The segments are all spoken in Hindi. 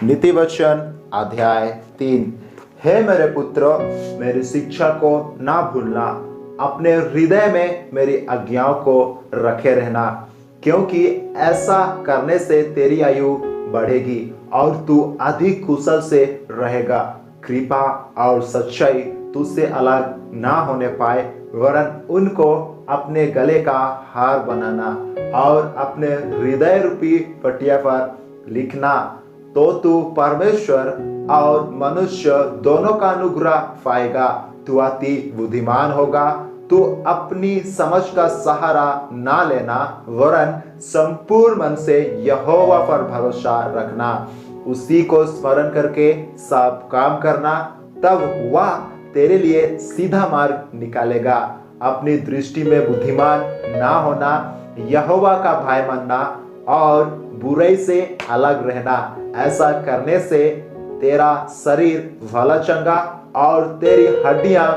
नीति वचन अध्याय 3। हे मेरे पुत्र, मेरी शिक्षा को ना भूलना, अपने हृदय में मेरी आज्ञाओं को रखे रहना, क्योंकि ऐसा करने से तेरी आयु बढ़ेगी और तू अधिक कुशल से रहेगा। कृपा और सच्चाई तुझसे अलग ना होने पाए, वरन उनको अपने गले का हार बनाना और अपने हृदय रूपी पटिया पर लिखना, तो तू परमेश्वर और मनुष्य दोनों का अनुग्रह पाएगा। तू अति बुद्धिमान होगा। तू अपनी समझ का सहारा ना लेना, वरन संपूर्ण मन से यहोवा पर भरोसा रखना। उसी को स्मरण करके सब काम करना, तब वह तेरे लिए सीधा मार्ग निकालेगा। अपनी दृष्टि में बुद्धिमान ना होना, यहोवा का भय मानना और बुराई से अलग रहना। ऐसा करने से तेरा शरीर भला चंगा और तेरी हड्डियां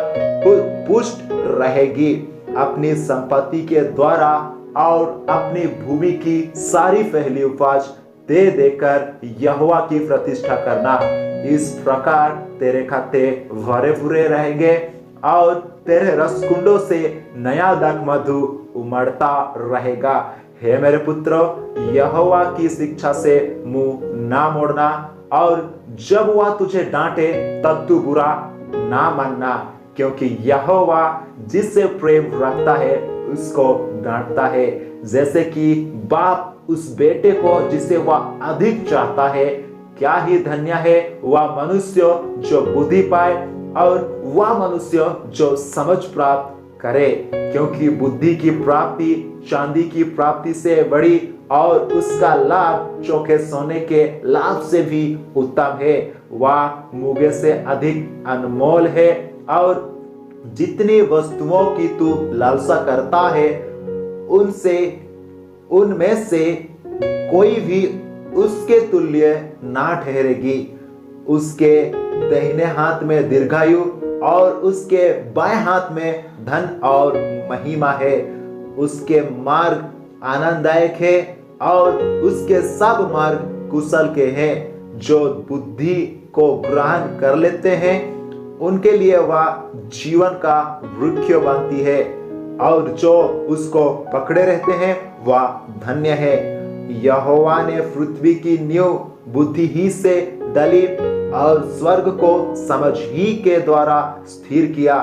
पुष्ट रहेगी। अपनी संपत्ति के द्वारा और अपनी भूमि की सारी पहली उपज दे देकर यहोवा की प्रतिष्ठा करना। इस प्रकार तेरे खाते भरे पूरे रहेंगे और तेरे रसकुंडों से नया दाख मधु उमड़ता रहेगा। हे मेरे पुत्र, यहोवा की शिक्षा से मुंह ना मोड़ना, और जब वह तुझे डांटे तब तू बुरा ना मानना, क्योंकि यहोवा जिससे प्रेम रखता है उसको डांटता है, जैसे कि बाप उस बेटे को जिसे वह अधिक चाहता है। क्या ही धन्य है वह मनुष्य जो बुद्धि पाए और वह मनुष्य जो समझ प्राप्त करे, क्योंकि बुद्धि की प्राप्ति चांदी की प्राप्ति से बड़ी और उसका लाभ चोखे सोने के लाभ से भी उत्तम है। वह मुगे से अधिक अनमोल है, और जितनी वस्तुओं की तू लालसा करता है उनमें से कोई भी उसके तुल्य ना ठहरेगी। उसके दाहिने हाथ में दीर्घायु और उसके बाएं हाथ में धन और महिमा है। उसके मार्ग आनंददायक है और उसके सब मार्ग कुशल के हैं। जो बुद्धि को ग्रहण कर लेते हैं उनके लिए वह जीवन का वृक्ष बनती है, और जो उसको पकड़े रहते हैं वह धन्य है। यहोवा ने पृथ्वी की नींव बुद्धि ही से डली और स्वर्ग को समझ ही के द्वारा स्थिर किया।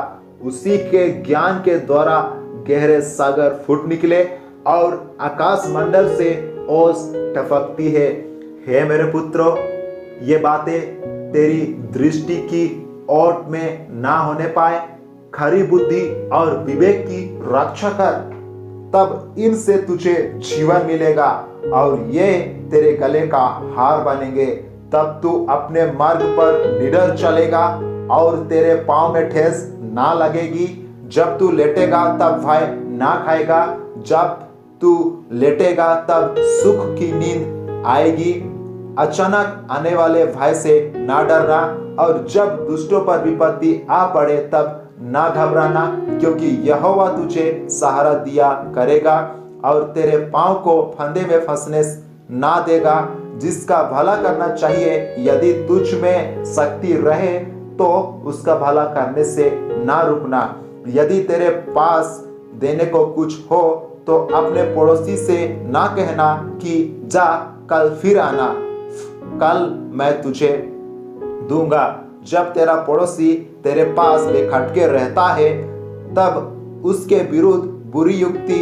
उसी के ज्ञान के द्वारा गहरे सागर फूट निकले और आकाश मंडल से ओस टपकती है। हे मेरे पुत्रों, ये बातें तेरी दृष्टि की ओट में ना होने पाए। खरी बुद्धि और विवेक की रक्षा कर, तब इनसे तुझे जीवन मिलेगा और ये तेरे गले का हार बनेंगे। तब तू अपने मार्ग पर निडर चलेगा और तेरे पांव में ठेस ना लगेगी। जब तू लेटेगा तब भय ना खाएगा, जब तू लेटेगा तब सुख की नींद आएगी। अचानक आने वाले भय से ना डरना, और जब दुष्टों पर विपत्ति आ पड़े तब ना घबराना, क्योंकि यहोवा तुझे सहारा दिया करेगा और तेरे पांव को फंदे में फंसने ना देगा। जिसका भला करना चाहिए, यदि तुझ में शक्ति रहे तो उसका भला करने से ना रुकना। यदि तेरे पास देने को कुछ हो तो अपने पड़ोसी से ना कहना कि जा कल फिर आना, कल मैं तुझे दूंगा। जब तेरा पड़ोसी तेरे पास बेखटके रहता है तब उसके विरुद्ध बुरी युक्ति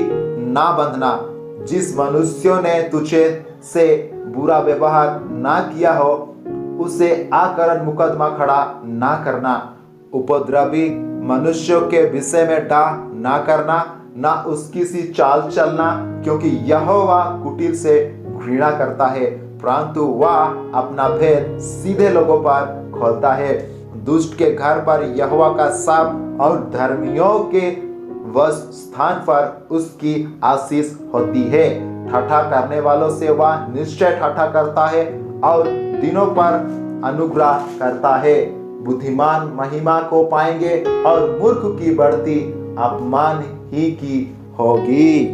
ना बंधना। जिस मनुष्य ने तुझे से बुरा व्यवहार ना किया हो उसे आकरण मुकदमा खड़ा ना करना। उपद्रवी मनुष्यों के विषय में डाह ना करना, ना उसकी सी चाल चलना, क्योंकि यहोवा कुटिल से घृणा करता है, परंतु वह अपना भेद सीधे लोगों पर खोलता है। दुष्ट के घर पर यहोवा का शाप और धर्मियों के वश स्थान पर उसकी आशीष होती है। ठट्ठा करने वालों से वह निश्चय ठट्ठा करता है और दिनों पर अनुग्रह करता है। बुद्धिमान महिमा को पाएंगे और मूर्ख की बढ़ती अपमान ही की होगी।